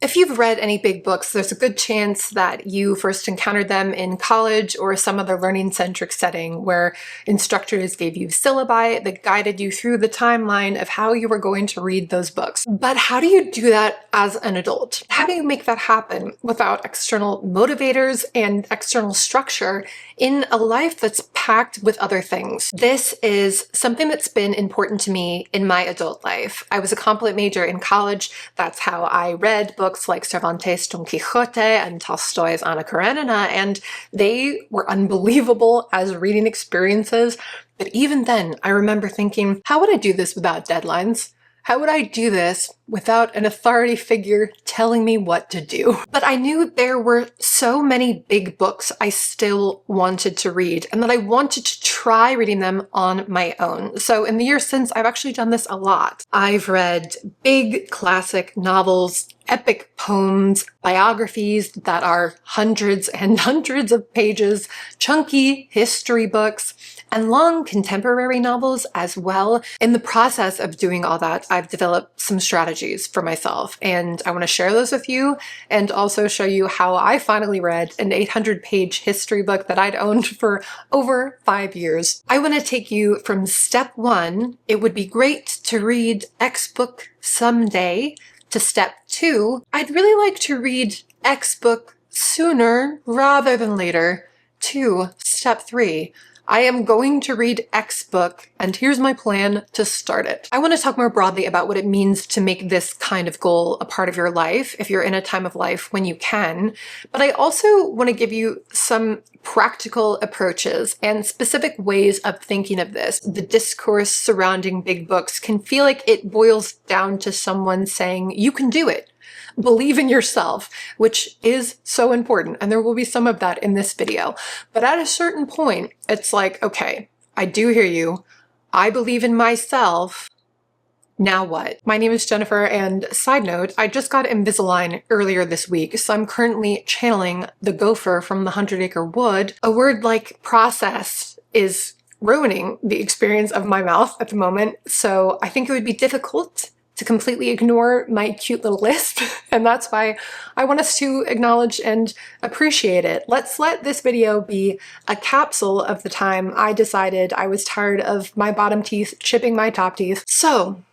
If you've read any big books, there's a good chance that you first encountered them in college or some other learning-centric setting where instructors gave you syllabi that guided you through the timeline of how you were going to read those books. But how do you do that as an adult? How do you make that happen without external motivators and external structure in a life that's packed with other things? This is something that's been important to me in my adult life. I was a comp lit major in college. That's how I read books like Cervantes' Don Quixote and Tolstoy's Anna Karenina, and they were unbelievable as reading experiences. But even then, I remember thinking, how would I do this without deadlines? How would I do this without an authority figure telling me what to do? But I knew there were so many big books I still wanted to read and that I wanted to try reading them on my own. So in the years since, I've actually done this a lot. I've read big classic novels, epic poems, biographies that are hundreds and hundreds of pages, chunky history books, and long contemporary novels as well. In the process of doing all that, I've developed some strategies for myself, and I want to share those with you and also show you how I finally read an 800-page history book that I'd owned for over 5 years. I want to take you from step 1, it would be great to read X book someday, to step 2, I'd really like to read X book sooner rather than later, to step 3, I am going to read X book, and here's my plan to start it. I want to talk more broadly about what it means to make this kind of goal a part of your life, if you're in a time of life when you can, but I also want to give you some practical approaches and specific ways of thinking of this. The discourse surrounding big books can feel like it boils down to someone saying, you can do it. Believe in yourself, which is so important, and there will be some of that in this video. But at a certain point, it's like, okay, I do hear you. I believe in myself. Now what? My name is Jennifer, and side note, I just got Invisalign earlier this week, so I'm currently channeling the gopher from the 100-Acre Wood. A word like process is ruining the experience of my mouth at the moment, so I think it would be difficult to completely ignore my cute little lisp, and that's why I want us to acknowledge and appreciate it. Let's let this video be a capsule of the time I decided I was tired of my bottom teeth chipping my top teeth. So,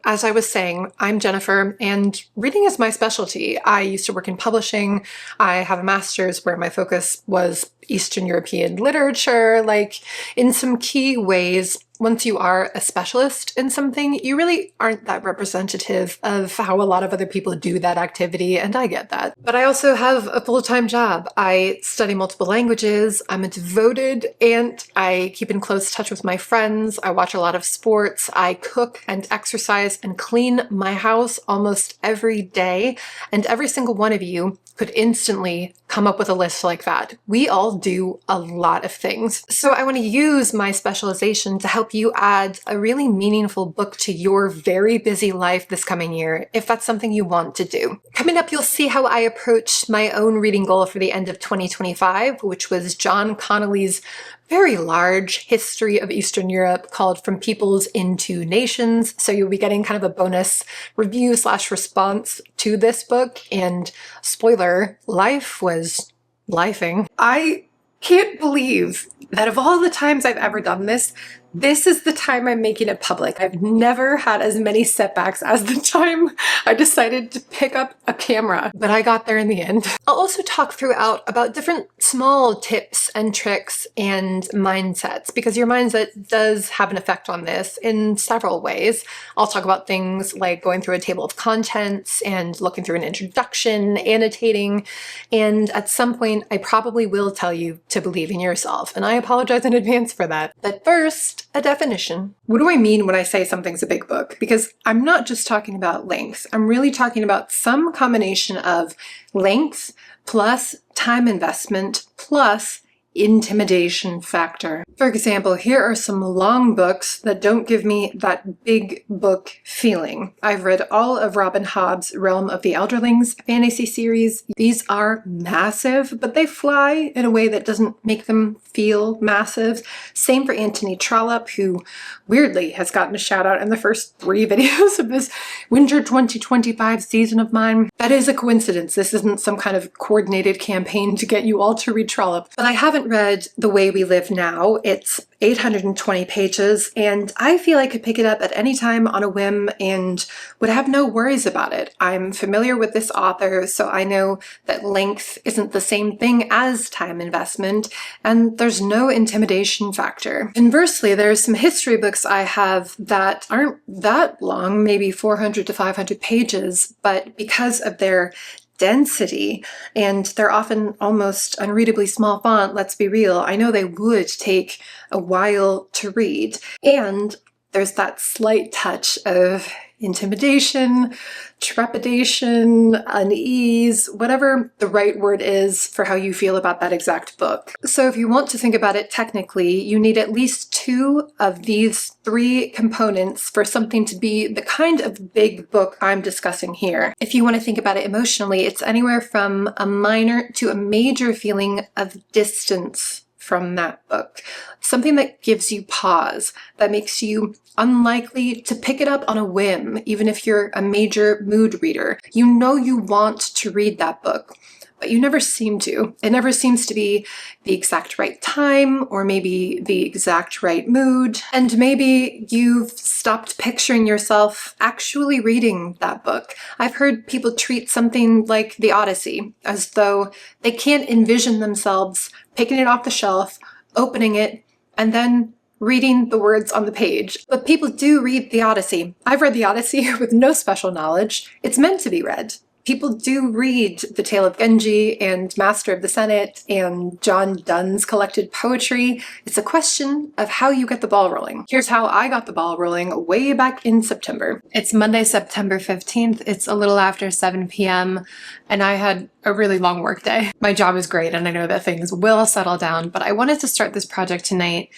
as I was saying, I'm Jennifer, and reading is my specialty. I used to work in publishing. I have a master's where my focus was Eastern European literature. Like, in some key ways, once you are a specialist in something, you really aren't that representative of how a lot of other people do that activity, and I get that. But I also have a full-time job. I study multiple languages, I'm a devoted aunt, I keep in close touch with my friends, I watch a lot of sports, I cook and exercise and clean my house almost every day, and every single one of you could instantly come up with a list like that. We all do a lot of things. So I want to use my specialization to help you add a really meaningful book to your very busy life this coming year, if that's something you want to do. Coming up, you'll see how I approached my own reading goal for the end of 2025, which was John Connelly's very large history of Eastern Europe called From Peoples into Nations. So you'll be getting kind of a bonus review / response to this book. And spoiler, life was lifing. I can't believe that of all the times I've ever done this, this is the time I'm making it public. I've never had as many setbacks as the time I decided to pick up a camera, but I got there in the end. I'll also talk throughout about different small tips and tricks and mindsets, because your mindset does have an effect on this in several ways. I'll talk about things like going through a table of contents and looking through an introduction, annotating, and at some point I probably will tell you to believe in yourself, and I apologize in advance for that. But first, a definition. What do I mean when I say something's a big book? Because I'm not just talking about length. I'm really talking about some combination of length plus time investment plus intimidation factor. For example, here are some long books that don't give me that big book feeling. I've read all of Robin Hobb's Realm of the Elderlings fantasy series. These are massive, but they fly in a way that doesn't make them feel massive. Same for Anthony Trollope, who weirdly has gotten a shout out in the first 3 videos of this Winter 2025 season of mine. That is a coincidence. This isn't some kind of coordinated campaign to get you all to read Trollope. But I haven't read The Way We Live Now. It's 820 pages, and I feel I could pick it up at any time on a whim and would have no worries about it. I'm familiar with this author, so I know that length isn't the same thing as time investment, and there's no intimidation factor. Conversely, there's some history books I have that aren't that long, maybe 400 to 500 pages, but because of their density, and they're often almost unreadably small font, let's be real, I know they would take a while to read. And there's that slight touch of intimidation, trepidation, unease, whatever the right word is for how you feel about that exact book. So if you want to think about it technically, you need at least 2 of these 3 components for something to be the kind of big book I'm discussing here. If you want to think about it emotionally, it's anywhere from a minor to a major feeling of distance from that book. Something that gives you pause, that makes you unlikely to pick it up on a whim, even if you're a major mood reader. You know you want to read that book, but you never seem to. It never seems to be the exact right time, or maybe the exact right mood. And maybe you've stopped picturing yourself actually reading that book. I've heard people treat something like The Odyssey as though they can't envision themselves picking it off the shelf, opening it, and then reading the words on the page. But people do read The Odyssey. I've read The Odyssey with no special knowledge. It's meant to be read. People do read The Tale of Genji and Master of the Senate and John Donne's collected poetry. It's a question of how you get the ball rolling. Here's how I got the ball rolling way back in September. It's Monday, September 15th. It's a little after 7 p.m. and I had a really long work day. My job is great and I know that things will settle down, but I wanted to start this project tonight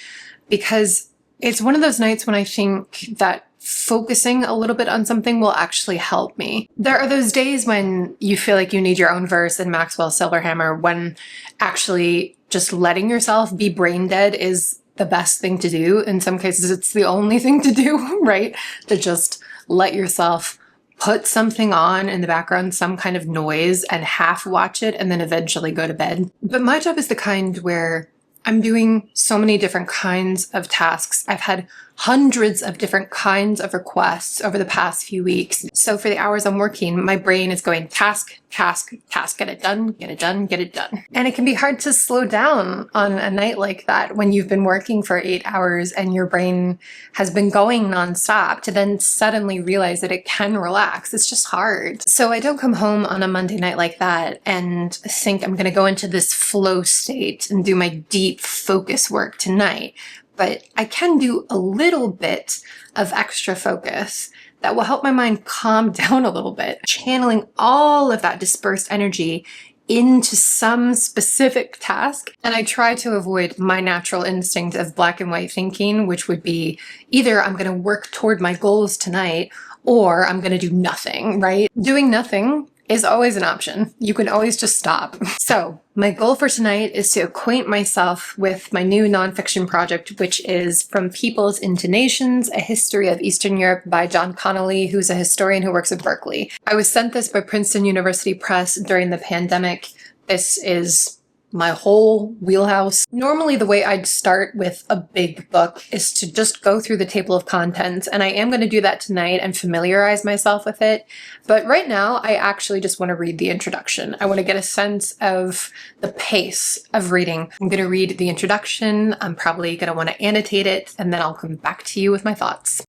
because it's one of those nights when I think that focusing a little bit on something will actually help me. There are those days when you feel like you need your own verse in Maxwell's Silverhammer, when actually just letting yourself be brain dead is the best thing to do. In some cases, it's the only thing to do, right? To just let yourself put something on in the background, some kind of noise, and half watch it and then eventually go to bed. But my job is the kind where I'm doing so many different kinds of tasks. I've had hundreds of different kinds of requests over the past few weeks. So for the hours I'm working, my brain is going task, task, task, get it done, get it done, get it done. And it can be hard to slow down on a night like that when you've been working for 8 hours and your brain has been going nonstop, to then suddenly realize that it can relax. It's just hard. So I don't come home on a Monday night like that and think I'm going to go into this flow state and do my deep focus work tonight. But I can do a little bit of extra focus that will help my mind calm down a little bit, channeling all of that dispersed energy into some specific task. And I try to avoid my natural instinct of black and white thinking, which would be either I'm going to work toward my goals tonight or I'm going to do nothing, right? Doing nothing is always an option. You can always just stop. So my goal for tonight is to acquaint myself with my new nonfiction project, which is From Peoples into Nations, A History of Eastern Europe by John Connelly, who's a historian who works at Berkeley. I was sent this by Princeton University Press during the pandemic. This is my whole wheelhouse. Normally the way I'd start with a big book is to just go through the table of contents, and I am going to do that tonight and familiarize myself with it. But right now I actually just want to read the introduction. I want to get a sense of the pace of reading. I'm going to read the introduction. I'm probably going to want to annotate it, and then I'll come back to you with my thoughts.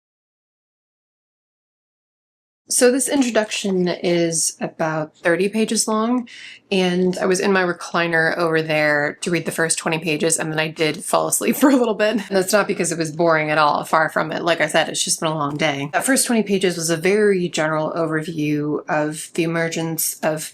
So this introduction is about 30 pages long, and I was in my recliner over there to read the first 20 pages, and then I did fall asleep for a little bit. And that's not because it was boring at all, far from it. Like I said, it's just been a long day. That first 20 pages was a very general overview of the emergence of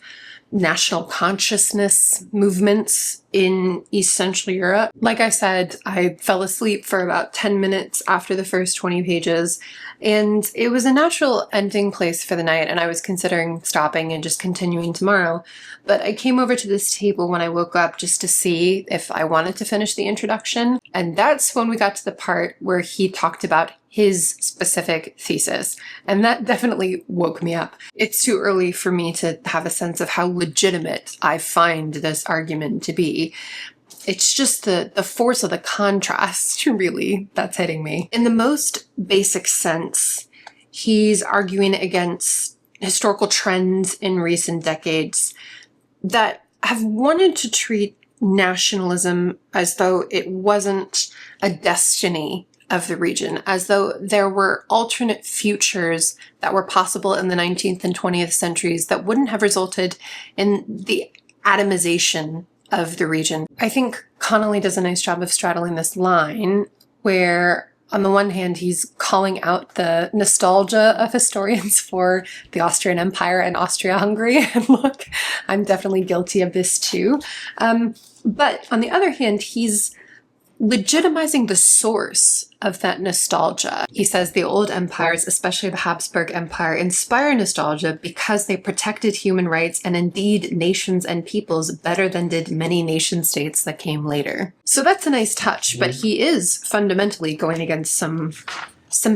national consciousness movements in East Central Europe. Like I said, I fell asleep for about 10 minutes after the first 20 pages, and it was a natural ending place for the night, and I was considering stopping and just continuing tomorrow. But I came over to this table when I woke up just to see if I wanted to finish the introduction, and that's when we got to the part where he talked about his specific thesis, and that definitely woke me up. It's too early for me to have a sense of how legitimate I find this argument to be. It's just the force of the contrast, really, that's hitting me. In the most basic sense, he's arguing against historical trends in recent decades that have wanted to treat nationalism as though it wasn't a destiny of the region, as though there were alternate futures that were possible in the 19th and 20th centuries that wouldn't have resulted in the atomization of the region. I think Connelly does a nice job of straddling this line where, on the one hand, he's calling out the nostalgia of historians for the Austrian Empire and Austria-Hungary. And look, I'm definitely guilty of this too. But on the other hand, he's legitimizing the source of that nostalgia. He says the old empires, especially the Habsburg Empire, inspire nostalgia because they protected human rights and indeed nations and peoples better than did many nation states that came later. So that's a nice touch, but he is fundamentally going against some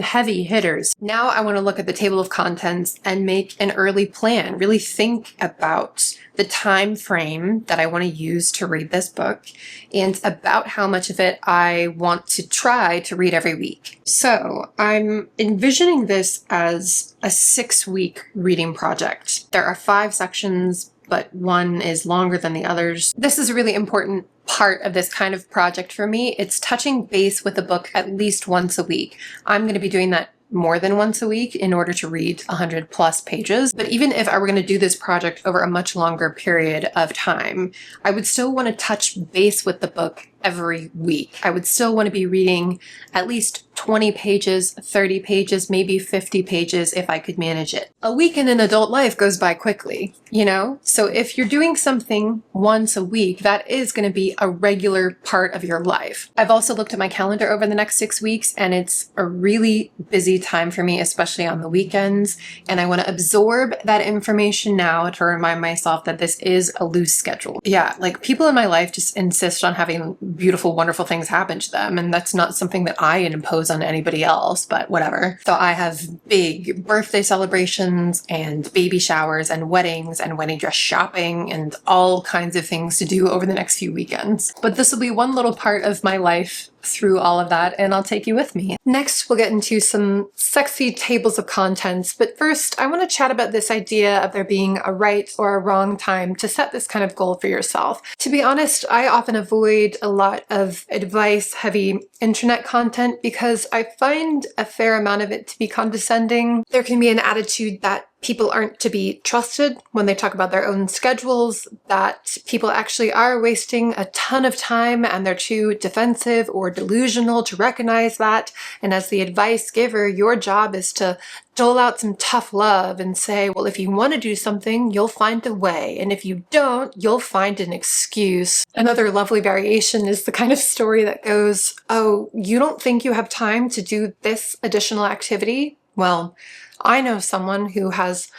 heavy hitters. Now I want to look at the table of contents and make an early plan, really think about the time frame that I want to use to read this book and about how much of it I want to try to read every week. So I'm envisioning this as a 6-week reading project. There are 5 sections, but one is longer than the others. This is a really important part of this kind of project for me. It's touching base with a book at least once a week. I'm going to be doing that more than once a week in order to read 100 plus pages. But even if I were going to do this project over a much longer period of time, I would still want to touch base with the book every week. I would still want to be reading at least 20 pages, 30 pages, maybe 50 pages if I could manage it. A week in an adult life goes by quickly, you know? So if you're doing something once a week, that is going to be a regular part of your life. I've also looked at my calendar over the next 6 weeks, and it's a really busy time for me, especially on the weekends. And I want to absorb that information now to remind myself that this is a loose schedule. Yeah, like people in my life just insist on having beautiful, wonderful things happen to them. And that's not something that I impose on anybody else, but whatever. So I have big birthday celebrations and baby showers and weddings and wedding dress shopping and all kinds of things to do over the next few weekends. But this will be one little part of my life through all of that, and I'll take you with me. Next, we'll get into some sexy tables of contents, but first I want to chat about this idea of there being a right or a wrong time to set this kind of goal for yourself. To be honest, I often avoid a lot of advice-heavy internet content because I find a fair amount of it to be condescending. There can be an attitude that people aren't to be trusted when they talk about their own schedules, that people actually are wasting a ton of time and they're too defensive or delusional to recognize that. And as the advice giver, your job is to dole out some tough love and say, well, if you want to do something, you'll find a way. And if you don't, you'll find an excuse. Another lovely variation is the kind of story that goes, oh, you don't think you have time to do this additional activity? Well, I know someone who has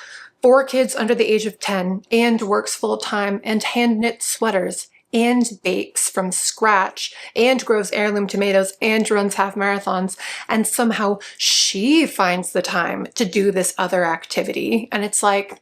4 kids under the age of 10 and works full-time and hand-knit sweaters and bakes from scratch and grows heirloom tomatoes and runs half marathons, and somehow she finds the time to do this other activity. And it's like,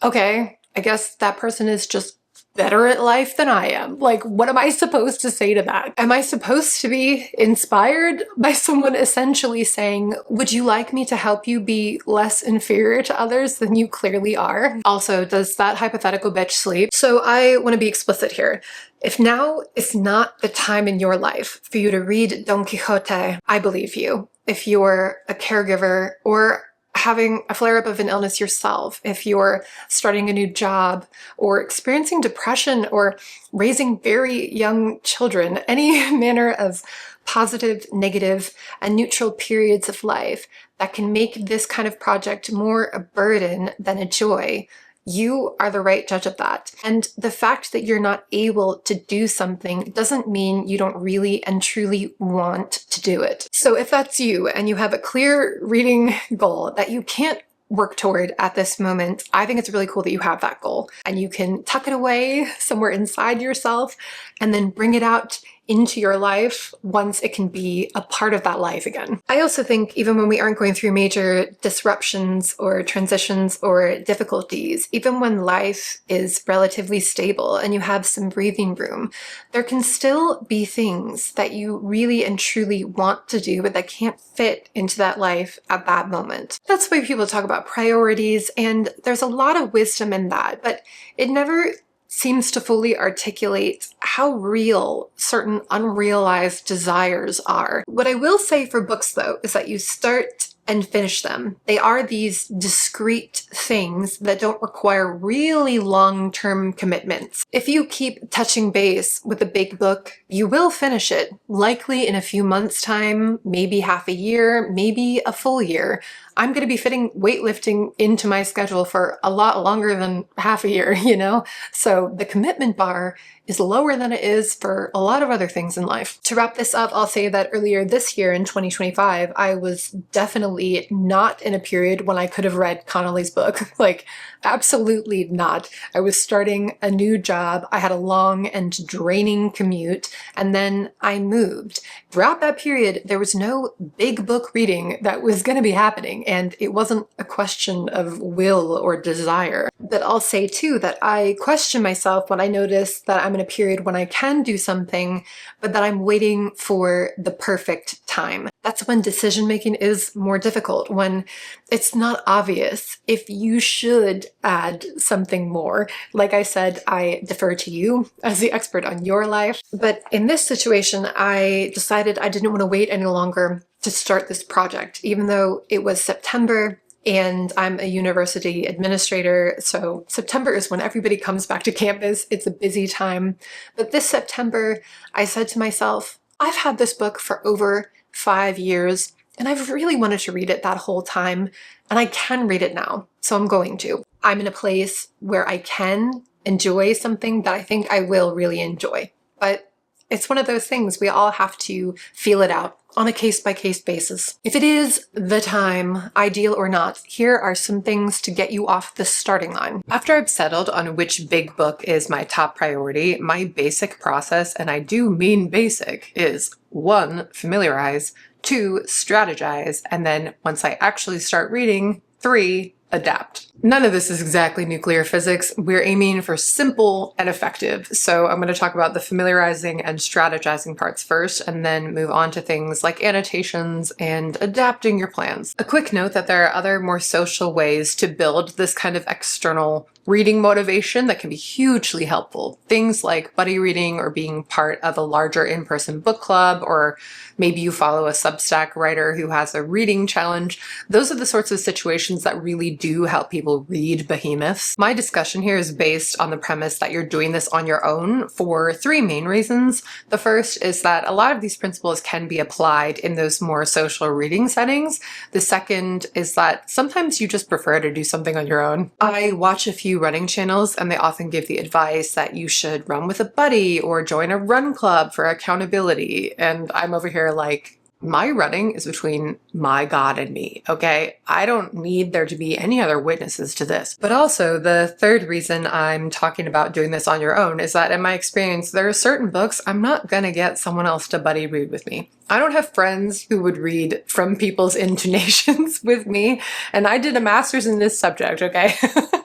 okay, I guess that person is just better at life than I am. Like, what am I supposed to say to that? Am I supposed to be inspired by someone essentially saying, would you like me to help you be less inferior to others than you clearly are? Also, does that hypothetical bitch sleep? So I want to be explicit here. If now is not the time in your life for you to read Don Quixote, I believe you. If you're a caregiver or having a flare-up of an illness yourself, if you're starting a new job or experiencing depression or raising very young children, any manner of positive, negative, and neutral periods of life that can make this kind of project more a burden than a joy, You are the right judge of that. And the fact that you're not able to do something doesn't mean you don't really and truly want to do it. So if that's you and you have a clear reading goal that you can't work toward at this moment, I think it's really cool that you have that goal and you can tuck it away somewhere inside yourself and then bring it out into your life once it can be a part of that life again. I also think even when we aren't going through major disruptions or transitions or difficulties, even when life is relatively stable and you have some breathing room, there can still be things that you really and truly want to do but that can't fit into that life at that moment. That's why people talk about priorities, and there's a lot of wisdom in that, but it never seems to fully articulate how real certain unrealized desires are. What I will say for books, though, is that you start and finish them. They are these discrete things that don't require really long-term commitments. If you keep touching base with a big book, you will finish it, likely in a few months' time, maybe half a year, maybe a full year. I'm going to be fitting weightlifting into my schedule for a lot longer than half a year, you know? So the commitment bar is lower than it is for a lot of other things in life. To wrap this up, I'll say that earlier this year in 2025, I was definitely not in a period when I could have read Connelly's book. Like, absolutely not. I was starting a new job. I had a long and draining commute, and then I moved. Throughout that period, there was no big book reading that was going to be happening, and it wasn't a question of will or desire. But I'll say too that I question myself when I notice that I'm in a period when I can do something, but that I'm waiting for the perfect time. That's when decision making is more difficult, when it's not obvious if you should add something more. Like I said, I defer to you as the expert on your life. But in this situation, I decided I didn't want to wait any longer to start this project, even though it was September and I'm a university administrator, so September is when everybody comes back to campus. It's a busy time. But this September, I said to myself, I've had this book for over 5 years, and I've really wanted to read it that whole time, and I can read it now, so I'm going to. I'm in a place where I can enjoy something that I think I will really enjoy. But it's one of those things we all have to feel it out on a case-by-case basis. If it is the time, ideal or not, here are some things to get you off the starting line. After I've settled on which big book is my top priority, my basic process, and I do mean basic, is 1, familiarize, 2, strategize, and then once I actually start reading, 3, adapt. None of this is exactly nuclear physics. We're aiming for simple and effective. So I'm going to talk about the familiarizing and strategizing parts first, and then move on to things like annotations and adapting your plans. A quick note that there are other more social ways to build this kind of external reading motivation that can be hugely helpful. Things like buddy reading or being part of a larger in-person book club, or maybe you follow a Substack writer who has a reading challenge. Those are the sorts of situations that really do help people read behemoths. My discussion here is based on the premise that you're doing this on your own for 3 main reasons. The first is that a lot of these principles can be applied in those more social reading settings. The second is that sometimes you just prefer to do something on your own. I watch a few running channels, and they often give the advice that you should run with a buddy or join a run club for accountability. And I'm over here like, my running is between my God and me, okay? I don't need there to be any other witnesses to this. But also, the third reason I'm talking about doing this on your own is that in my experience, there are certain books I'm not gonna get someone else to buddy read with me. I don't have friends who would read from people's intonations with me, and I did a master's in this subject, okay?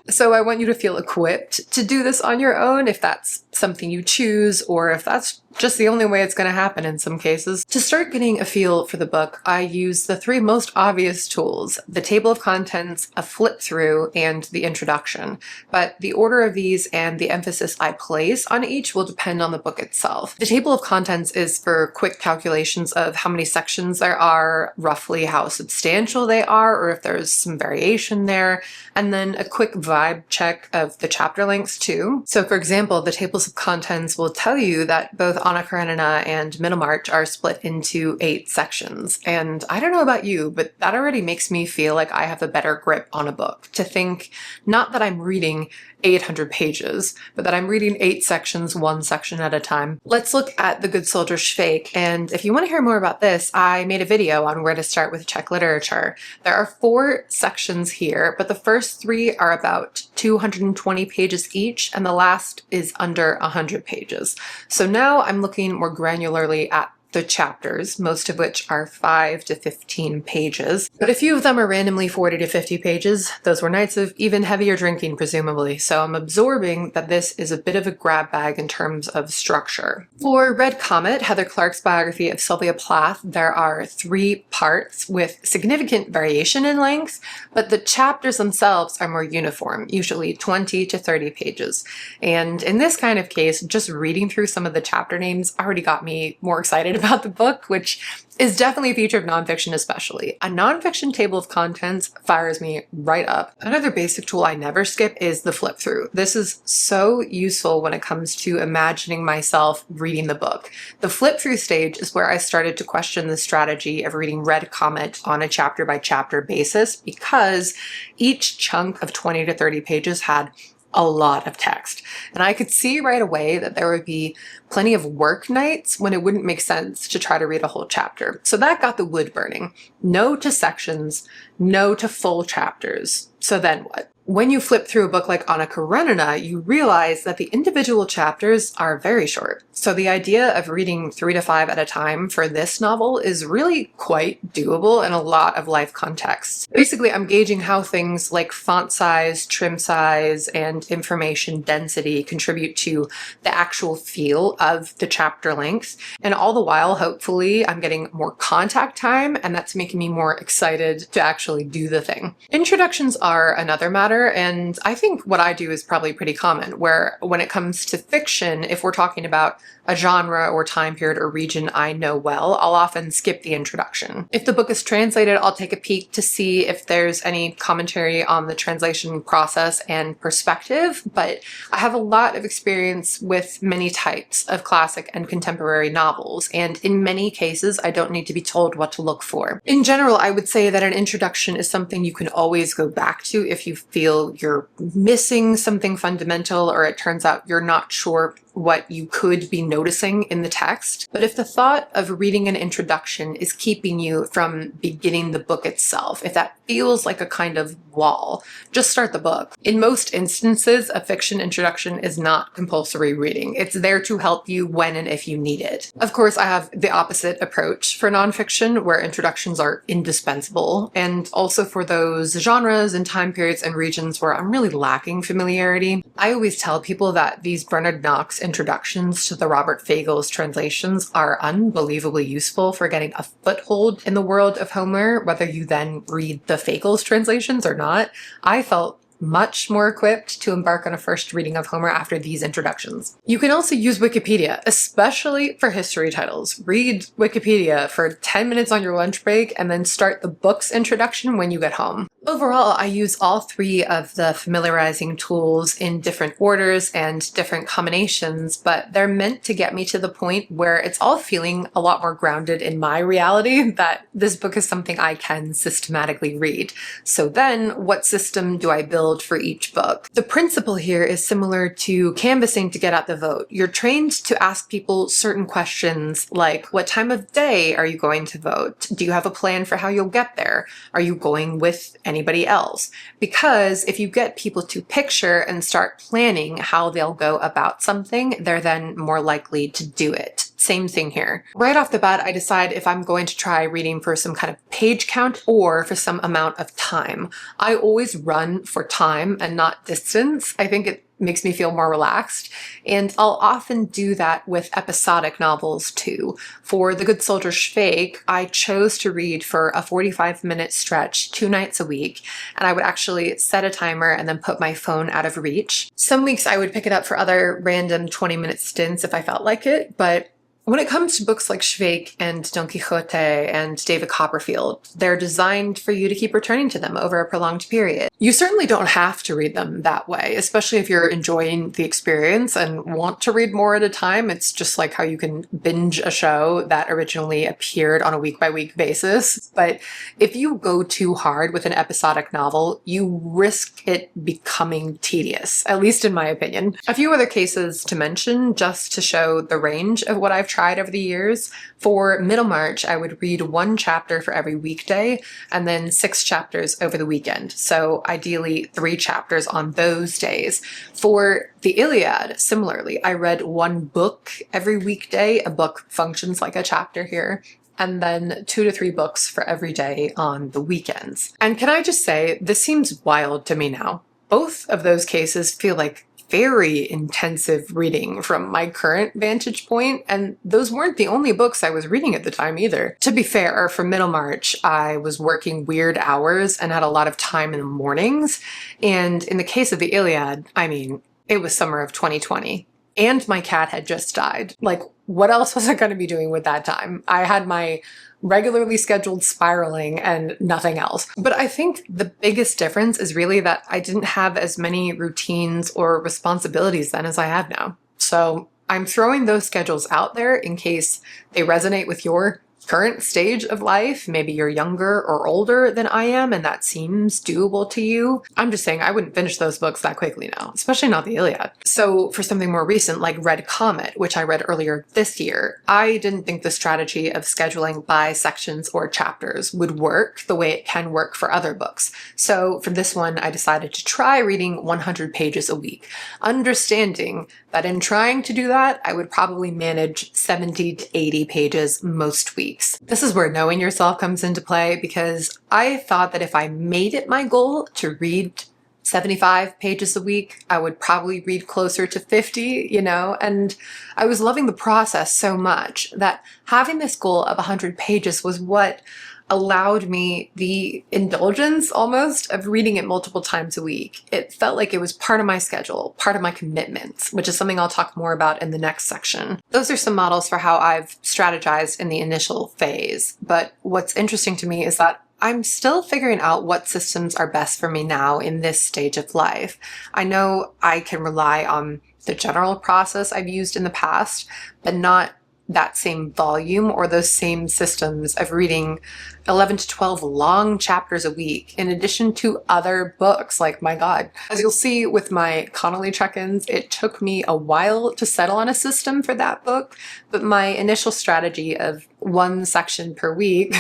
So I want you to feel equipped to do this on your own if that's something you choose, or if that's just the only way it's going to happen in some cases. To start getting a feel for the book, I use the 3 most obvious tools: the table of contents, a flip through, and the introduction. But the order of these and the emphasis I place on each will depend on the book itself. The table of contents is for quick calculations of how many sections there are, roughly how substantial they are, or if there's some variation there, and then a quick vibe vibe check of the chapter lengths too. So for example, the tables of contents will tell you that both Anna Karenina and Middlemarch are split into 8 sections. And I don't know about you, but that already makes me feel like I have a better grip on a book, to think not that I'm reading 800 pages, but that I'm reading 8 sections, 1 section at a time. Let's look at The Good Soldier Švejk, and if you want to hear more about this, I made a video on where to start with Czech literature. There are 4 sections here, but the first 3 are about 220 pages each, and the last is under 100 pages. So now I'm looking more granularly at the chapters, most of which are 5 to 15 pages, but a few of them are randomly 40 to 50 pages. Those were nights of even heavier drinking, presumably, so I'm absorbing that this is a bit of a grab bag in terms of structure. For Red Comet, Heather Clark's biography of Sylvia Plath, there are 3 parts with significant variation in length, but the chapters themselves are more uniform, usually 20 to 30 pages. And in this kind of case, just reading through some of the chapter names already got me more excited about the book, which is definitely a feature of nonfiction especially. A nonfiction table of contents fires me right up. Another basic tool I never skip is the flip through. This is so useful when it comes to imagining myself reading the book. The flip through stage is where I started to question the strategy of reading Red Comet on a chapter by chapter basis, because each chunk of 20 to 30 pages had a lot of text. And I could see right away that there would be plenty of work nights when it wouldn't make sense to try to read a whole chapter. So that got the wood burning. No to sections, no to full chapters. So then what? When you flip through a book like Anna Karenina, you realize that the individual chapters are very short. So the idea of reading 3 to 5 at a time for this novel is really quite doable in a lot of life contexts. Basically, I'm gauging how things like font size, trim size, and information density contribute to the actual feel of the chapter length. And all the while, hopefully, I'm getting more contact time, and that's making me more excited to actually do the thing. Introductions are another matter, and I think what I do is probably pretty common, where when it comes to fiction, if we're talking about a genre or time period or region I know well, I'll often skip the introduction. If the book is translated, I'll take a peek to see if there's any commentary on the translation process and perspective, but I have a lot of experience with many types of classic and contemporary novels, and in many cases, I don't need to be told what to look for. In general, I would say that an introduction is something you can always go back to if you feel you're missing something fundamental, or it turns out you're not sure what you could be noticing in the text. But if the thought of reading an introduction is keeping you from beginning the book itself, if that feels like a kind of wall, just start the book. In most instances, a fiction introduction is not compulsory reading. It's there to help you when and if you need it. Of course, I have the opposite approach for nonfiction, where introductions are indispensable, and also for those genres and time periods and regions where I'm really lacking familiarity. I always tell people that these Bernard Knox introductions to the Robert Fagles translations are unbelievably useful for getting a foothold in the world of Homer, whether you then read the Fagles translations or not. I felt much more equipped to embark on a first reading of Homer after these introductions. You can also use Wikipedia, especially for history titles. Read Wikipedia for 10 minutes on your lunch break and then start the book's introduction when you get home. Overall, I use all 3 of the familiarizing tools in different orders and different combinations, but they're meant to get me to the point where it's all feeling a lot more grounded in my reality, that this book is something I can systematically read. So then, what system do I build for each book? The principle here is similar to canvassing to get out the vote. You're trained to ask people certain questions like, what time of day are you going to vote? Do you have a plan for how you'll get there? Are you going with anybody else? Because if you get people to picture and start planning how they'll go about something, they're then more likely to do it. Same thing here. Right off the bat, I decide if I'm going to try reading for some kind of page count or for some amount of time. I always run for time and not distance. I think it makes me feel more relaxed, and I'll often do that with episodic novels too. For The Good Soldier Švejk, I chose to read for a 45-minute stretch 2 nights a week, and I would actually set a timer and then put my phone out of reach. Some weeks I would pick it up for other random 20-minute stints if I felt like it, but When it comes to books like Švejk and Don Quixote and David Copperfield, they're designed for you to keep returning to them over a prolonged period. You certainly don't have to read them that way, especially if you're enjoying the experience and want to read more at a time. It's just like how you can binge a show that originally appeared on a week-by-week basis. But if you go too hard with an episodic novel, you risk it becoming tedious, at least in my opinion. A few other cases to mention, just to show the range of what I've tried over the years. For Middlemarch, I would read 1 chapter for every weekday and then 6 chapters over the weekend. So ideally 3 chapters on those days. For the Iliad, similarly, I read 1 book every weekday. A book functions like a chapter here. And then 2 to 3 books for every day on the weekends. And can I just say, this seems wild to me now. Both of those cases feel like very intensive reading from my current vantage point, and those weren't the only books I was reading at the time either. To be fair, for Middlemarch, I was working weird hours and had a lot of time in the mornings, and in the case of the Iliad, I mean, it was summer of 2020. And my cat had just died. Like, what else was I going to be doing with that time? I had my regularly scheduled spiraling and nothing else. But I think the biggest difference is really that I didn't have as many routines or responsibilities then as I have now. So I'm throwing those schedules out there in case they resonate with your current stage of life. Maybe you're younger or older than I am and that seems doable to you. I'm just saying I wouldn't finish those books that quickly now, especially not the Iliad. So for something more recent like Red Comet, which I read earlier this year, I didn't think the strategy of scheduling by sections or chapters would work the way it can work for other books. So for this one, I decided to try reading 100 pages a week, understanding that in trying to do that, I would probably manage 70 to 80 pages most weeks. This is where knowing yourself comes into play, because I thought that if I made it my goal to read 75 pages a week, I would probably read closer to 50, and I was loving the process so much that having this goal of 100 pages was what allowed me the indulgence almost of reading it multiple times a week. It felt like it was part of my schedule, part of my commitments, which is something I'll talk more about in the next section. Those are some models for how I've strategized in the initial phase. But what's interesting to me is that I'm still figuring out what systems are best for me now in this stage of life. I know I can rely on the general process I've used in the past, but not that same volume or those same systems of reading 11 to 12 long chapters a week, in addition to other books. Like, my God. As you'll see with my Connelly check-ins, it took me a while to settle on a system for that book, but my initial strategy of 1 section per week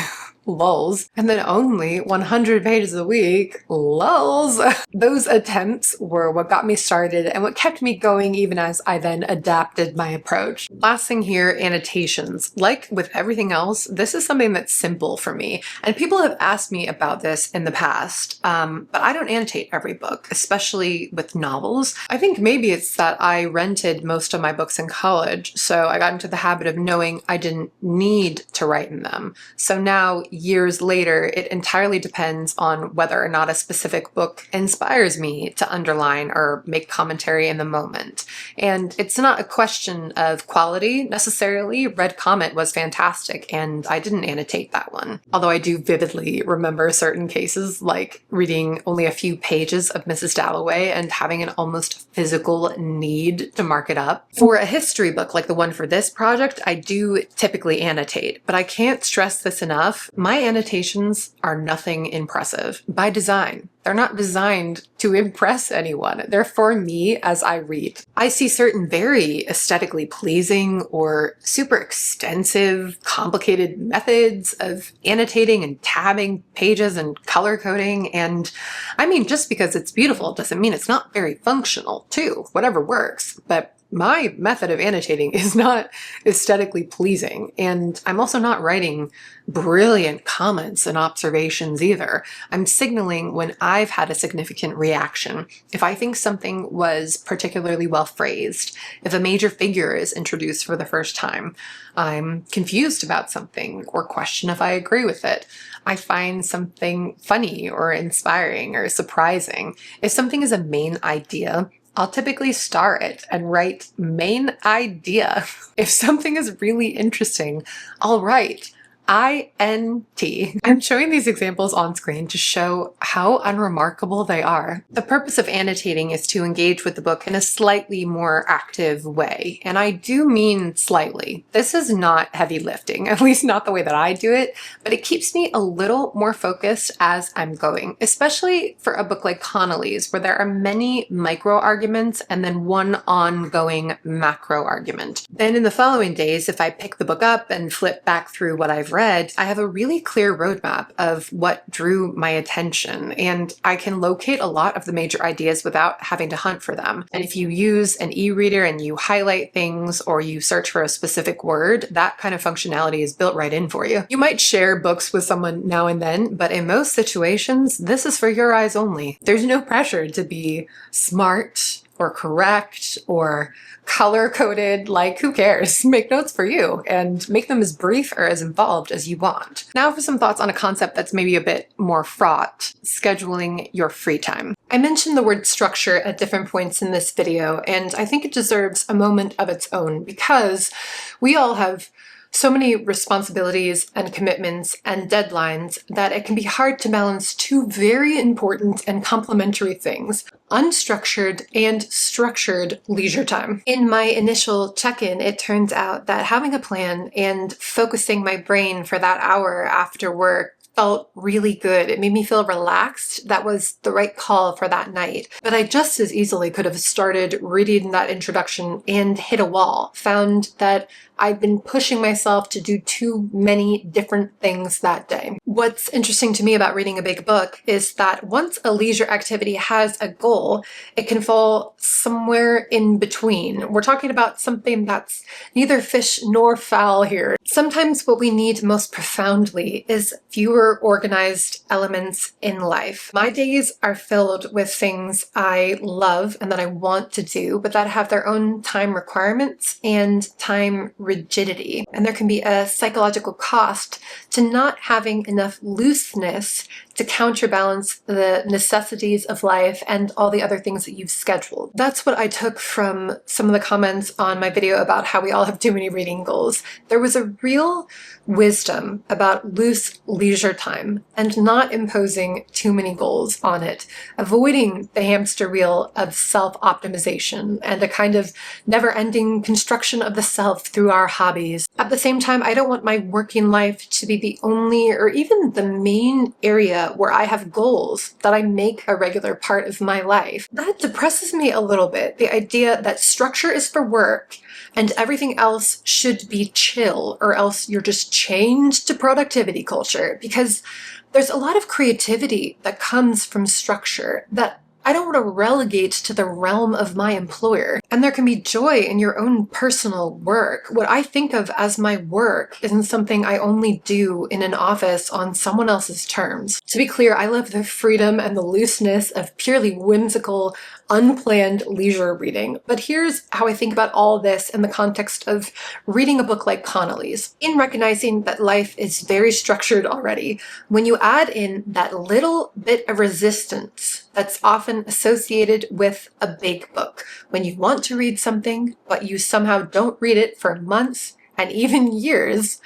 lulz, and then only 100 pages a week, lulz. Those attempts were what got me started and what kept me going even as I then adapted my approach. Last thing here, annotations. Like with everything else, this is something that's simple for me, and people have asked me about this in the past, but I don't annotate every book, especially with novels. I think maybe it's that I rented most of my books in college, so I got into the habit of knowing I didn't need to write in them. So now, years later, it entirely depends on whether or not a specific book inspires me to underline or make commentary in the moment. And it's not a question of quality necessarily. Red Comet was fantastic, and I didn't annotate that one. Although I do vividly remember certain cases, like reading only a few pages of Mrs. Dalloway and having an almost physical need to mark it up. For a history book like the one for this project, I do typically annotate, but I can't stress this enough. My annotations are nothing impressive by design. They're not designed to impress anyone. They're for me as I read. I see certain very aesthetically pleasing or super extensive, complicated methods of annotating and tabbing pages and color coding, and I mean, just because it's beautiful doesn't mean it's not very functional too. Whatever works, but my method of annotating is not aesthetically pleasing, and I'm also not writing brilliant comments and observations either. I'm signaling when I've had a significant reaction. If I think something was particularly well phrased, if a major figure is introduced for the first time, I'm confused about something or question if I agree with it. I find something funny or inspiring or surprising. If something is a main idea, I'll typically star it and write main idea. If something is really interesting, I'll write INT. I'm showing these examples on screen to show how unremarkable they are. The purpose of annotating is to engage with the book in a slightly more active way, and I do mean slightly. This is not heavy lifting, at least not the way that I do it, but it keeps me a little more focused as I'm going, especially for a book like Connelly's, where there are many micro arguments and then one ongoing macro argument. Then in the following days, if I pick the book up and flip back through what I've read, I have a really clear roadmap of what drew my attention, and I can locate a lot of the major ideas without having to hunt for them. And if you use an e-reader and you highlight things or you search for a specific word, that kind of functionality is built right in for you. You might share books with someone now and then, but in most situations, this is for your eyes only. There's no pressure to be smart or correct or color-coded. Like, who cares? Make notes for you and make them as brief or as involved as you want. Now for some thoughts on a concept that's maybe a bit more fraught: scheduling your free time. I mentioned the word structure at different points in this video, and I think it deserves a moment of its own because we all have so many responsibilities and commitments and deadlines that it can be hard to balance two very important and complementary things: unstructured and structured leisure time. In my initial check-in, it turns out that having a plan and focusing my brain for that hour after work felt really good. It made me feel relaxed. That was the right call for that night. But I just as easily could have started reading that introduction and hit a wall, found that I'd been pushing myself to do too many different things that day. What's interesting to me about reading a big book is that once a leisure activity has a goal, it can fall somewhere in between. We're talking about something that's neither fish nor fowl here. Sometimes what we need most profoundly is fewer organized elements in life. My days are filled with things I love and that I want to do, but that have their own time requirements and time rigidity. And there can be a psychological cost to not having enough looseness to counterbalance the necessities of life and all the other things that you've scheduled. That's what I took from some of the comments on my video about how we all have too many reading goals. There was a real wisdom about loose leisure time and not imposing too many goals on it, avoiding the hamster wheel of self-optimization and a kind of never-ending construction of the self through our hobbies. At the same time, I don't want my working life to be the only or even the main area where I have goals that I make a regular part of my life. That depresses me a little bit, the idea that structure is for work and everything else should be chill, or else you're just chained to productivity culture, because there's a lot of creativity that comes from structure that I don't want to relegate to the realm of my employer. And there can be joy in your own personal work. What I think of as my work isn't something I only do in an office on someone else's terms. To be clear, I love the freedom and the looseness of purely whimsical, unplanned leisure reading. But here's how I think about all this in the context of reading a book like Connelly's. In recognizing that life is very structured already, when you add in that little bit of resistance that's often associated with a big book, when you want to read something, but you somehow don't read it for months and even years,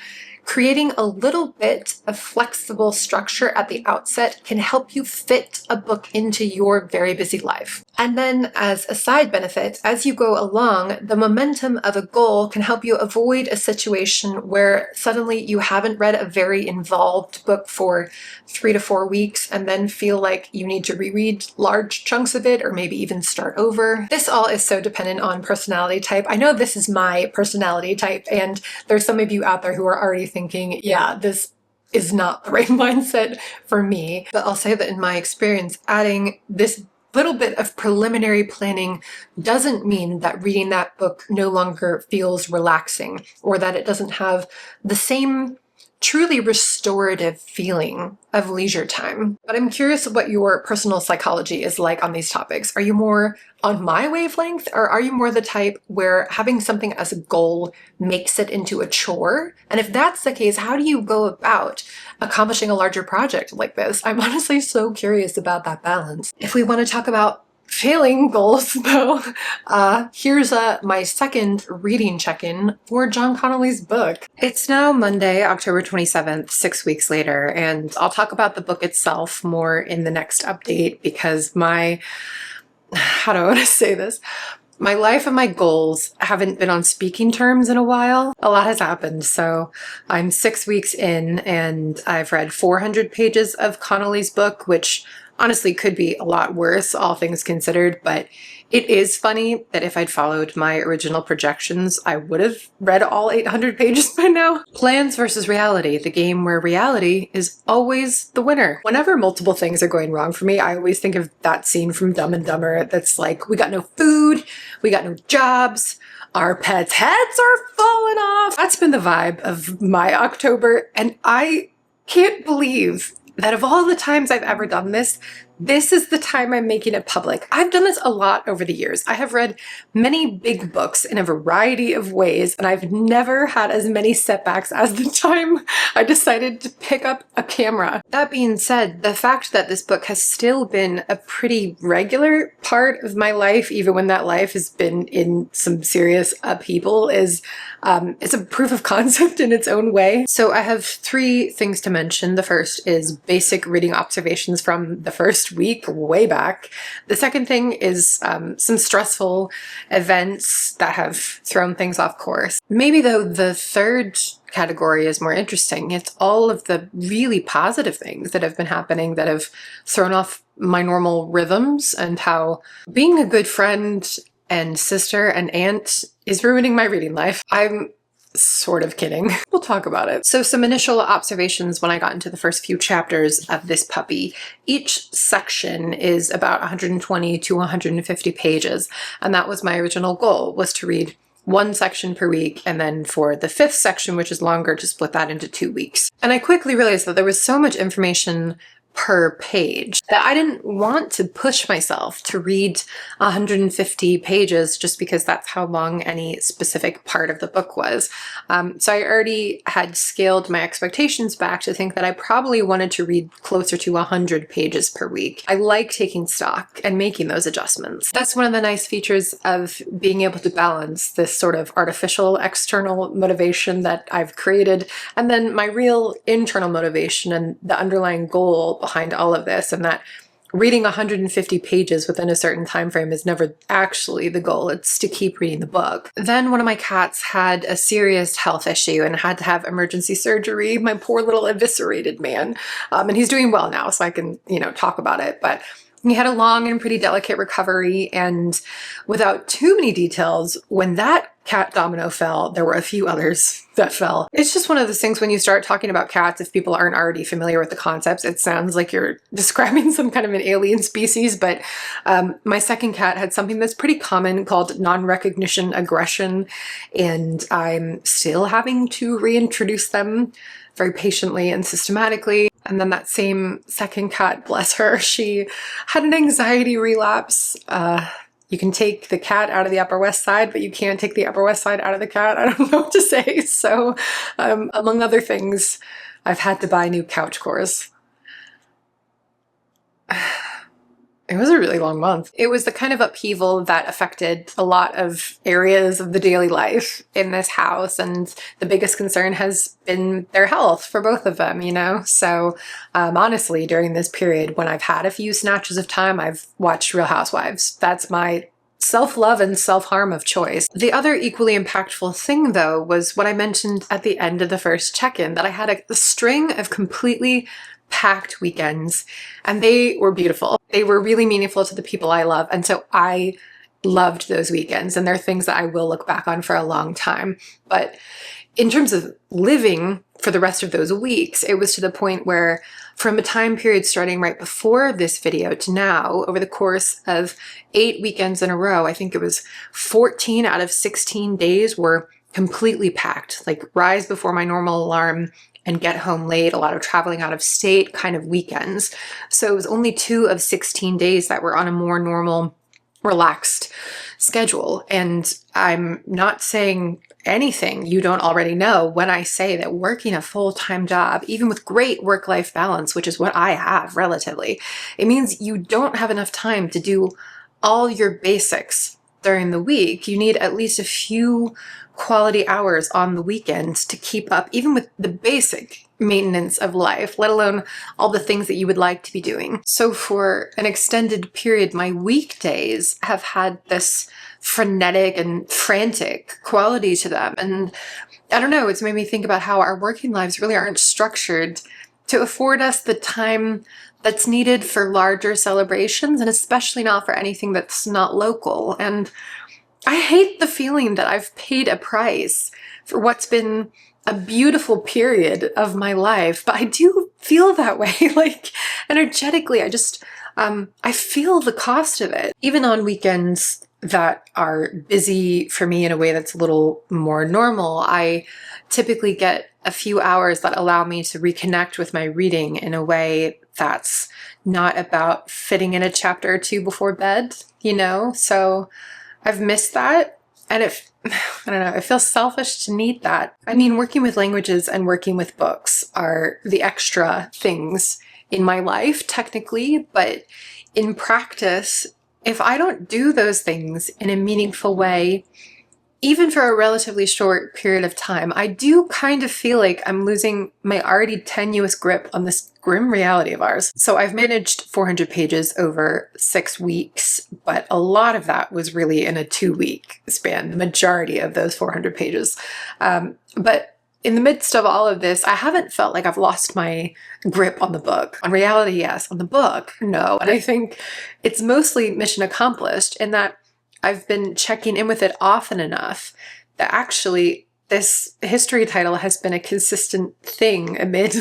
creating a little bit of flexible structure at the outset can help you fit a book into your very busy life. And then as a side benefit, as you go along, the momentum of a goal can help you avoid a situation where suddenly you haven't read a very involved book for 3 to 4 weeks and then feel like you need to reread large chunks of it or maybe even start over. This all is so dependent on personality type. I know this is my personality type, and there's some of you out there who are already thinking, yeah, this is not the right mindset for me. But I'll say that in my experience, adding this little bit of preliminary planning doesn't mean that reading that book no longer feels relaxing, or that it doesn't have the same truly restorative feeling of leisure time. But I'm curious what your personal psychology is like on these topics. Are you more on my wavelength, or are you more the type where having something as a goal makes it into a chore? And if that's the case, how do you go about accomplishing a larger project like this? I'm honestly so curious about that balance. If we want to talk about Failing goals, though, here's my second reading check-in for John Connelly's book. It's now Monday, October 27th, 6 weeks later, and I'll talk about the book itself more in the next update because how do I want to say this? My life and my goals haven't been on speaking terms in a while. A lot has happened, so I'm 6 weeks in and I've read 400 pages of Connelly's book, which honestly could be a lot worse, all things considered, but it is funny that if I'd followed my original projections, I would have read all 800 pages by now. Plans versus reality, the game where reality is always the winner. Whenever multiple things are going wrong for me, I always think of that scene from Dumb and Dumber that's like, we got no food, we got no jobs, our pets' heads are falling off. That's been the vibe of my October, and I can't believe that of all the times I've ever done this, this is the time I'm making it public. I've done this a lot over the years. I have read many big books in a variety of ways, and I've never had as many setbacks as the time I decided to pick up a camera. That being said, the fact that this book has still been a pretty regular part of my life, even when that life has been in some serious upheaval, is it's a proof of concept in its own way. So I have three things to mention. The first is basic reading observations from the first week way back. The second thing is some stressful events that have thrown things off course. Maybe though the third category is more interesting. It's all of the really positive things that have been happening that have thrown off my normal rhythms, and how being a good friend and sister and aunt is ruining my reading life. I'm sort of kidding. We'll talk about it. So some initial observations when I got into the first few chapters of this puppy. Each section is about 120 to 150 pages, and that was my original goal, was to read one section per week, and then for the fifth section, which is longer, to split that into 2 weeks. And I quickly realized that there was so much information per page that I didn't want to push myself to read 150 pages just because that's how long any specific part of the book was. So I already had scaled my expectations back to think that I probably wanted to read closer to 100 pages per week. I like taking stock and making those adjustments. That's one of the nice features of being able to balance this sort of artificial external motivation that I've created, and then my real internal motivation and the underlying goal behind all of this, and that reading 150 pages within a certain time frame is never actually the goal. It's to keep reading the book. Then one of my cats had a serious health issue and had to have emergency surgery. My poor little eviscerated man. And he's doing well now, so I can, talk about it. But he had a long and pretty delicate recovery, and without too many details, when that cat domino fell, there were a few others that fell. It's just one of those things when you start talking about cats, if people aren't already familiar with the concepts, it sounds like you're describing some kind of an alien species, but my second cat had something that's pretty common called non-recognition aggression, and I'm still having to reintroduce them very patiently and systematically. And then that same second cat, bless her, she had an anxiety relapse. You can take the cat out of the Upper West Side, but you can't take the Upper West Side out of the cat. I don't know what to say. So, among other things, I've had to buy new couch cores. It was a really long month. It was the kind of upheaval that affected a lot of areas of the daily life in this house, and the biggest concern has been their health for both of them, So honestly, during this period, when I've had a few snatches of time, I've watched Real Housewives. That's my self-love and self-harm of choice. The other equally impactful thing, though, was what I mentioned at the end of the first check-in, that I had a string of completely packed weekends, and they were beautiful. They were really meaningful to the people I love, and so I loved those weekends, and they're things that I will look back on for a long time. But in terms of living for the rest of those weeks, it was to the point where, from a time period starting right before this video to now, over the course of 8 weekends in a row, I think it was 14 out of 16 days were completely packed, like rise before my normal alarm and get home late, a lot of traveling out of state kind of weekends. So it was only 2 of 16 days that were on a more normal, relaxed schedule. And I'm not saying anything you don't already know when I say that working a full-time job, even with great work-life balance, which is what I have relatively, it means you don't have enough time to do all your basics during the week, you need at least a few quality hours on the weekends to keep up even with the basic maintenance of life, let alone all the things that you would like to be doing. So for an extended period, my weekdays have had this frenetic and frantic quality to them. And I don't know, it's made me think about how our working lives really aren't structured to afford us the time that's needed for larger celebrations, and especially not for anything that's not local. And I hate the feeling that I've paid a price for what's been a beautiful period of my life, but I do feel that way. Like, energetically, I feel the cost of it. Even on weekends that are busy for me in a way that's a little more normal, I typically get a few hours that allow me to reconnect with my reading in a way that's not about fitting in a chapter or two before bed, So I've missed that, and I don't know, it feels selfish to need that. I mean, working with languages and working with books are the extra things in my life, technically, but in practice, if I don't do those things in a meaningful way, even for a relatively short period of time, I do kind of feel like I'm losing my already tenuous grip on this grim reality of ours. So I've managed 400 pages over 6 weeks, but a lot of that was really in a 2-week span, the majority of those 400 pages. But in the midst of all of this, I haven't felt like I've lost my grip on the book. On reality, yes. On the book, no. And I think it's mostly mission accomplished in that I've been checking in with it often enough that actually this history title has been a consistent thing amid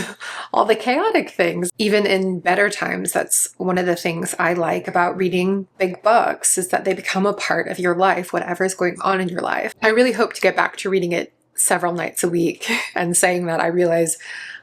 all the chaotic things. Even in better times, that's one of the things I like about reading big books, is that they become a part of your life, whatever is going on in your life. I really hope to get back to reading it several nights a week, and saying that, I realize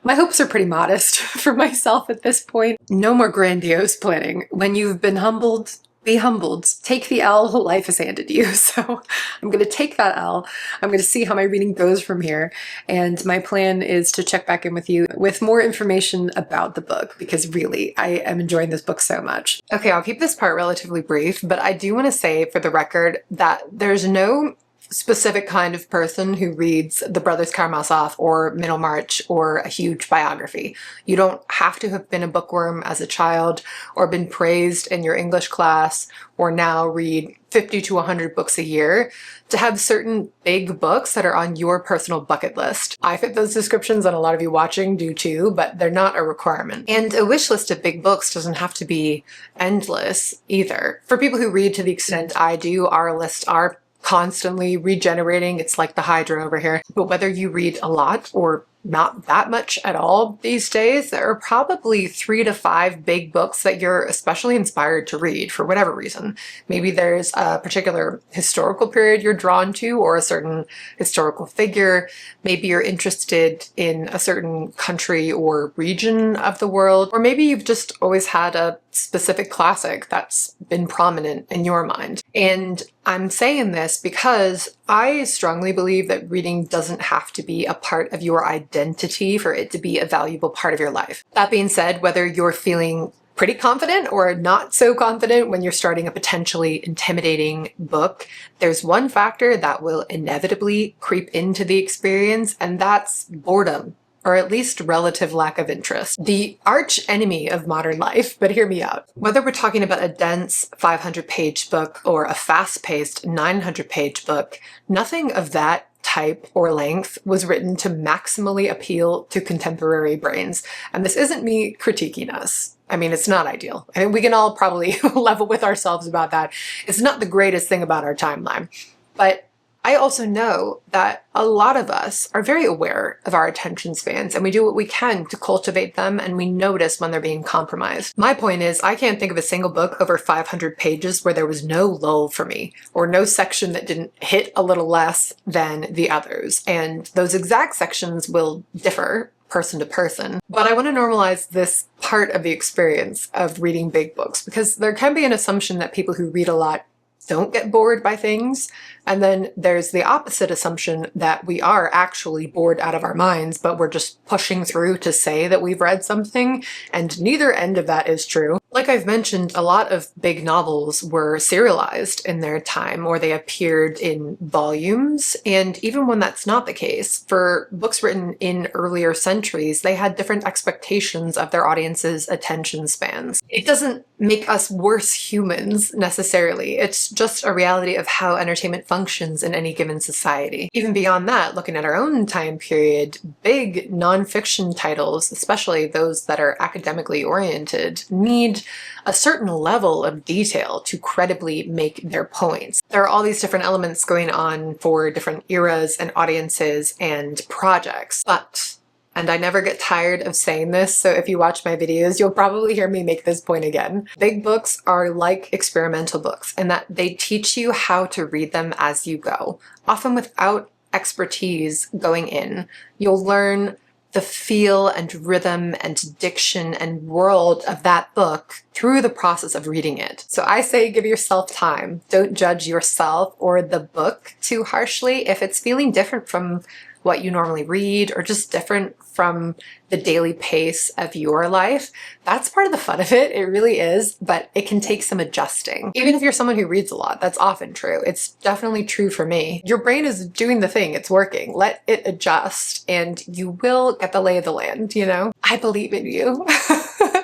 my hopes are pretty modest for myself at this point. No more grandiose planning. When you've been humbled, be humbled. Take the L life has handed you. So I'm going to take that L. I'm going to see how my reading goes from here. And my plan is to check back in with you with more information about the book, because really, I am enjoying this book so much. Okay, I'll keep this part relatively brief, but I do want to say for the record that there's no specific kind of person who reads The Brothers Karamazov or Middlemarch or a huge biography. You don't have to have been a bookworm as a child or been praised in your English class or now read 50 to 100 books a year to have certain big books that are on your personal bucket list. I fit those descriptions, and a lot of you watching do too, but they're not a requirement. And a wish list of big books doesn't have to be endless either. For people who read to the extent I do, our lists are constantly regenerating. It's like the Hydra over here. But whether you read a lot or not that much at all these days, there are probably 3 to 5 big books that you're especially inspired to read for whatever reason. Maybe there's a particular historical period you're drawn to, or a certain historical figure. Maybe you're interested in a certain country or region of the world, or maybe you've just always had a specific classic that's been prominent in your mind. And I'm saying this because I strongly believe that reading doesn't have to be a part of your identity for it to be a valuable part of your life. That being said, whether you're feeling pretty confident or not so confident when you're starting a potentially intimidating book, there's one factor that will inevitably creep into the experience, and that's boredom. Or at least relative lack of interest. The arch enemy of modern life, but hear me out. Whether we're talking about a dense 500-page book or a fast-paced 900-page book, nothing of that type or length was written to maximally appeal to contemporary brains. And this isn't me critiquing us. I mean, it's not ideal. I mean, we can all probably level with ourselves about that. It's not the greatest thing about our timeline. But I also know that a lot of us are very aware of our attention spans, and we do what we can to cultivate them, and we notice when they're being compromised. My point is, I can't think of a single book over 500 pages where there was no lull for me, or no section that didn't hit a little less than the others. And those exact sections will differ person to person. But I want to normalize this part of the experience of reading big books, because there can be an assumption that people who read a lot don't get bored by things. And then there's the opposite assumption that we are actually bored out of our minds, but we're just pushing through to say that we've read something, and neither end of that is true. Like I've mentioned, a lot of big novels were serialized in their time, or they appeared in volumes. And even when that's not the case, for books written in earlier centuries, they had different expectations of their audience's attention spans. It doesn't make us worse humans necessarily. It's just a reality of how entertainment functions in any given society. Even beyond that, looking at our own time period, big nonfiction titles, especially those that are academically oriented, need a certain level of detail to credibly make their points. There are all these different elements going on for different eras and audiences and projects, but, and I never get tired of saying this, so if you watch my videos, you'll probably hear me make this point again. Big books are like experimental books in that they teach you how to read them as you go, often without expertise going in. You'll learn the feel and rhythm and diction and world of that book through the process of reading it. So I say give yourself time. Don't judge yourself or the book too harshly if it's feeling different from what you normally read or just different from the daily pace of your life. That's part of the fun of it. It really is, but it can take some adjusting. Even if you're someone who reads a lot, that's often true. It's definitely true for me. Your brain is doing the thing, it's working. Let it adjust and you will get the lay of the land, you know? I believe in you.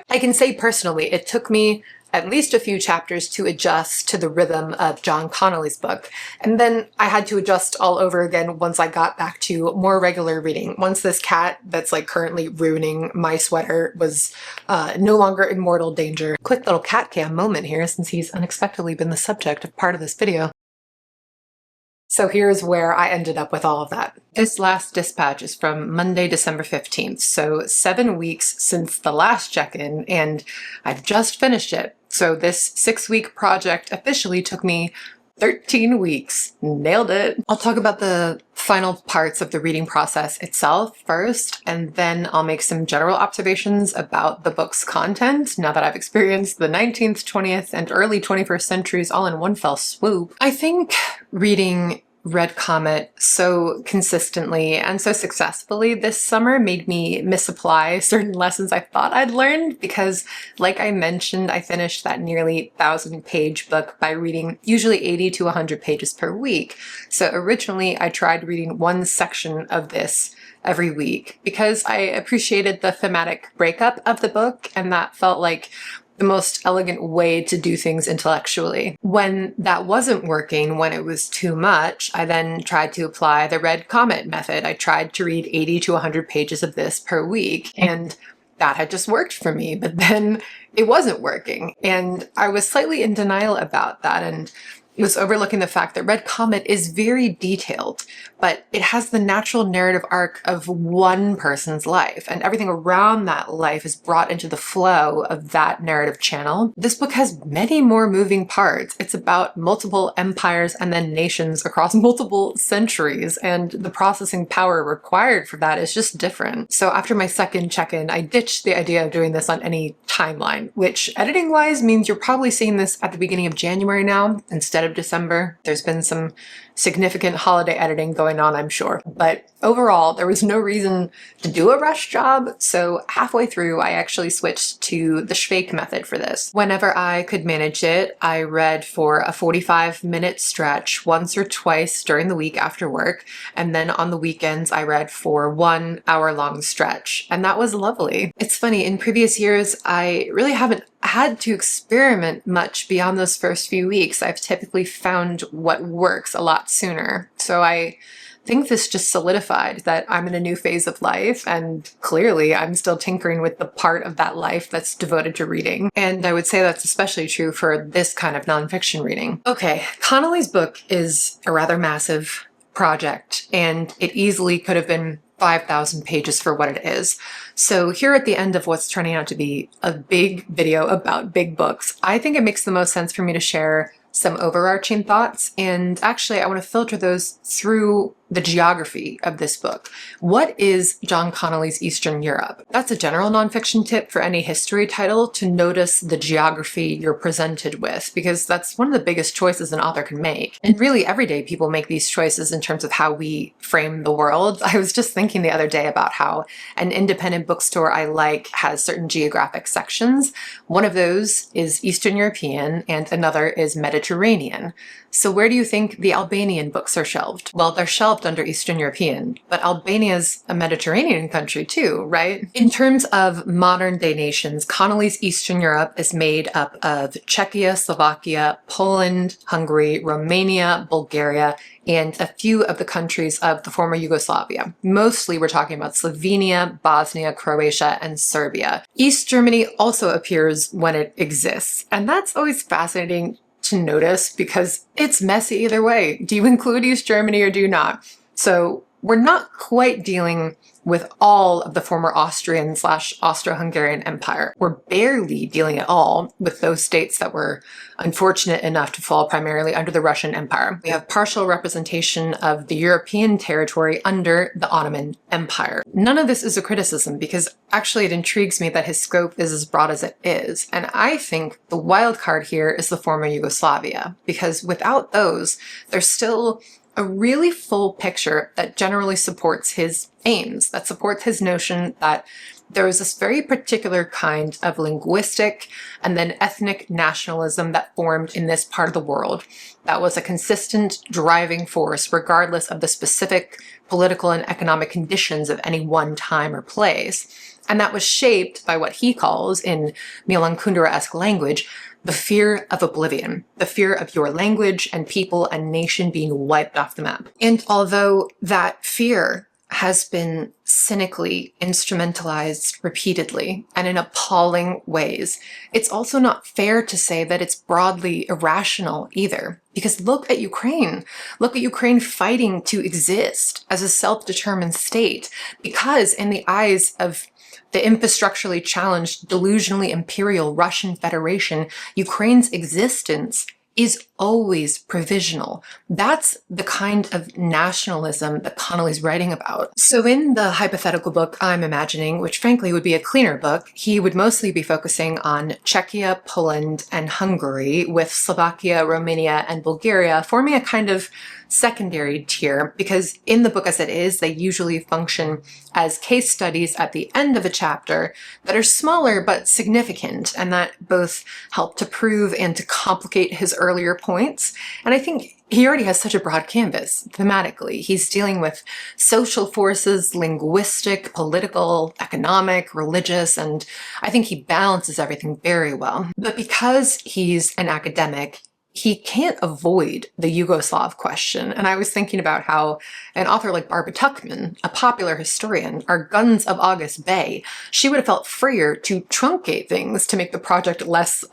I can say personally, it took me at least a few chapters to adjust to the rhythm of John Connelly's book. And then I had to adjust all over again once I got back to more regular reading. Once this cat that's like currently ruining my sweater was no longer in mortal danger. Quick little cat cam moment here since he's unexpectedly been the subject of part of this video. So here's where I ended up with all of that. This last dispatch is from Monday, December 15th, so 7 weeks since the last check-in, and I've just finished it. So this 6-week project officially took me 13 weeks. Nailed it. I'll talk about the final parts of the reading process itself first, and then I'll make some general observations about the book's content now that I've experienced the 19th, 20th, and early 21st centuries all in one fell swoop. I think reading Red Comet so consistently and so successfully this summer made me misapply certain lessons I thought I'd learned because, like I mentioned, I finished that nearly 1,000-page book by reading usually 80 to 100 pages per week. So originally I tried reading one section of this every week because I appreciated the thematic breakup of the book, and that felt like the most elegant way to do things intellectually. When that wasn't working, when it was too much, I then tried to apply the Red Comet method. I tried to read 80 to 100 pages of this per week, and that had just worked for me, but then it wasn't working. And I was slightly in denial about that and was overlooking the fact that Red Comet is very detailed, but it has the natural narrative arc of one person's life, and everything around that life is brought into the flow of that narrative channel. This book has many more moving parts. It's about multiple empires and then nations across multiple centuries, and the processing power required for that is just different. So after my second check-in, I ditched the idea of doing this on any timeline, which editing-wise means you're probably seeing this at the beginning of January now instead of December. There's been some significant holiday editing going on, I'm sure. But overall, there was no reason to do a rush job, so halfway through I actually switched to the Švejk method for this. Whenever I could manage it, I read for a 45-minute stretch once or twice during the week after work, and then on the weekends I read for 1 hour-long stretch, and that was lovely. It's funny, in previous years I really haven't had to experiment much beyond those first few weeks. I've typically found what works a lot sooner. So I think this just solidified that I'm in a new phase of life, and clearly I'm still tinkering with the part of that life that's devoted to reading. And I would say that's especially true for this kind of nonfiction reading. Okay, Connelly's book is a rather massive project, and it easily could have been 5,000 pages for what it is. So here at the end of what's turning out to be a big video about big books, I think it makes the most sense for me to share some overarching thoughts, and actually I want to filter those through the geography of this book. What is John Connelly's Eastern Europe? That's a general nonfiction tip for any history title, to notice the geography you're presented with, because that's one of the biggest choices an author can make. And really, every day people make these choices in terms of how we frame the world. I was just thinking the other day about how an independent bookstore I like has certain geographic sections. One of those is Eastern European and another is Mediterranean. So where do you think the Albanian books are shelved? Well, they're shelved under Eastern European, but Albania's a Mediterranean country too, right? In terms of modern day nations, Connelly's Eastern Europe is made up of Czechia, Slovakia, Poland, Hungary, Romania, Bulgaria, and a few of the countries of the former Yugoslavia. Mostly we're talking about Slovenia, Bosnia, Croatia, and Serbia. East Germany also appears when it exists, and that's always fascinating to notice because it's messy either way. Do you include East Germany or do you not? So we're not quite dealing with all of the former Austrian/Austro-Hungarian Empire. We're barely dealing at all with those states that were unfortunate enough to fall primarily under the Russian Empire. We have partial representation of the European territory under the Ottoman Empire. None of this is a criticism because actually it intrigues me that his scope is as broad as it is. And I think the wild card here is the former Yugoslavia, because without those, there's still a really full picture that generally supports his aims, that supports his notion that there was this very particular kind of linguistic and then ethnic nationalism that formed in this part of the world that was a consistent driving force regardless of the specific political and economic conditions of any one time or place. And that was shaped by what he calls, in Milan Kundera-esque language, the fear of oblivion, the fear of your language and people and nation being wiped off the map. And although that fear has been cynically instrumentalized repeatedly and in appalling ways, it's also not fair to say that it's broadly irrational either. Because look at Ukraine. Look at Ukraine fighting to exist as a self-determined state, because in the eyes of the infrastructurally challenged, delusionally imperial Russian Federation, Ukraine's existence is always provisional. That's the kind of nationalism that Connelly's writing about. So in the hypothetical book I'm imagining, which frankly would be a cleaner book, he would mostly be focusing on Czechia, Poland, and Hungary, with Slovakia, Romania, and Bulgaria forming a kind of secondary tier, because in the book as it is, they usually function as case studies at the end of a chapter that are smaller but significant, and that both help to prove and to complicate his earlier points. And I think he already has such a broad canvas thematically. He's dealing with social forces, linguistic, political, economic, religious, and I think he balances everything very well. But because he's an academic, he can't avoid the Yugoslav question. And I was thinking about how an author like Barbara Tuchman, a popular historian, our Guns of August Bay, she would have felt freer to truncate things to make the project less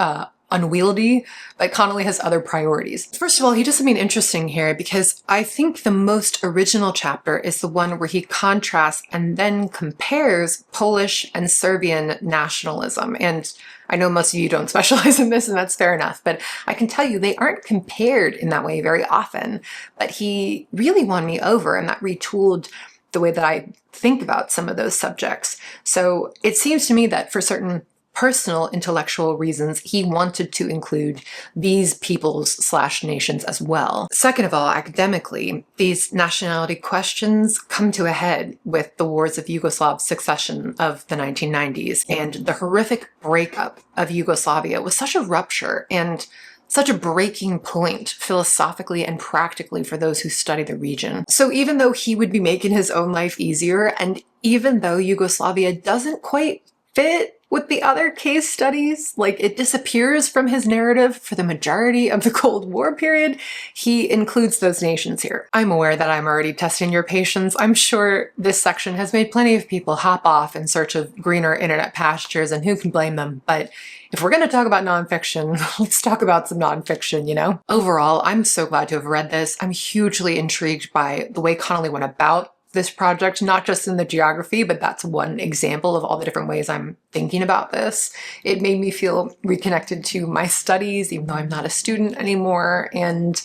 unwieldy, but Connelly has other priorities. First of all, he does something interesting here because I think the most original chapter is the one where he contrasts and then compares Polish and Serbian nationalism. And I know most of you don't specialize in this, and that's fair enough, but I can tell you they aren't compared in that way very often. But he really won me over, and that retooled the way that I think about some of those subjects. So it seems to me that for certain personal intellectual reasons, he wanted to include these peoples/nations as well. Second of all, academically, these nationality questions come to a head with the wars of Yugoslav succession of the 1990s, and the horrific breakup of Yugoslavia was such a rupture and such a breaking point philosophically and practically for those who study the region. So even though he would be making his own life easier, and even though Yugoslavia doesn't quite fit with the other case studies, like it disappears from his narrative for the majority of the Cold War period, he includes those nations here. I'm aware that I'm already testing your patience. I'm sure this section has made plenty of people hop off in search of greener internet pastures, and who can blame them? But if we're going to talk about nonfiction, let's talk about some nonfiction, you know? Overall, I'm so glad to have read this. I'm hugely intrigued by the way Connelly went about this project, not just in the geography, but that's one example of all the different ways I'm thinking about this. It made me feel reconnected to my studies, even though I'm not a student anymore. And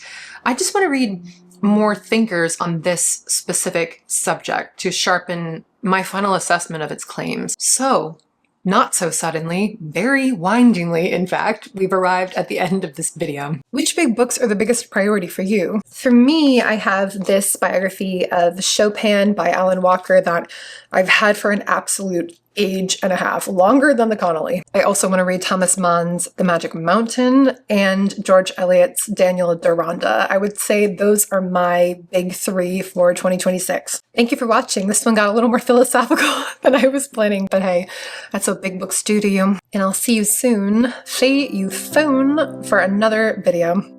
I just want to read more thinkers on this specific subject to sharpen my final assessment of its claims. So, not so suddenly, very windingly, in fact, we've arrived at the end of this video. Which big books are the biggest priority for you? For me, I have this biography of Chopin by Alan Walker that I've had for an absolute age and a half, longer than the Connelly. I also want to read Thomas Mann's The Magic Mountain and George Eliot's Daniel Deronda. I would say those are my big three for 2026. Thank you for watching. This one got a little more philosophical than I was planning, but hey, that's what big books do to you. And I'll see you soon, chez you phone, for another video.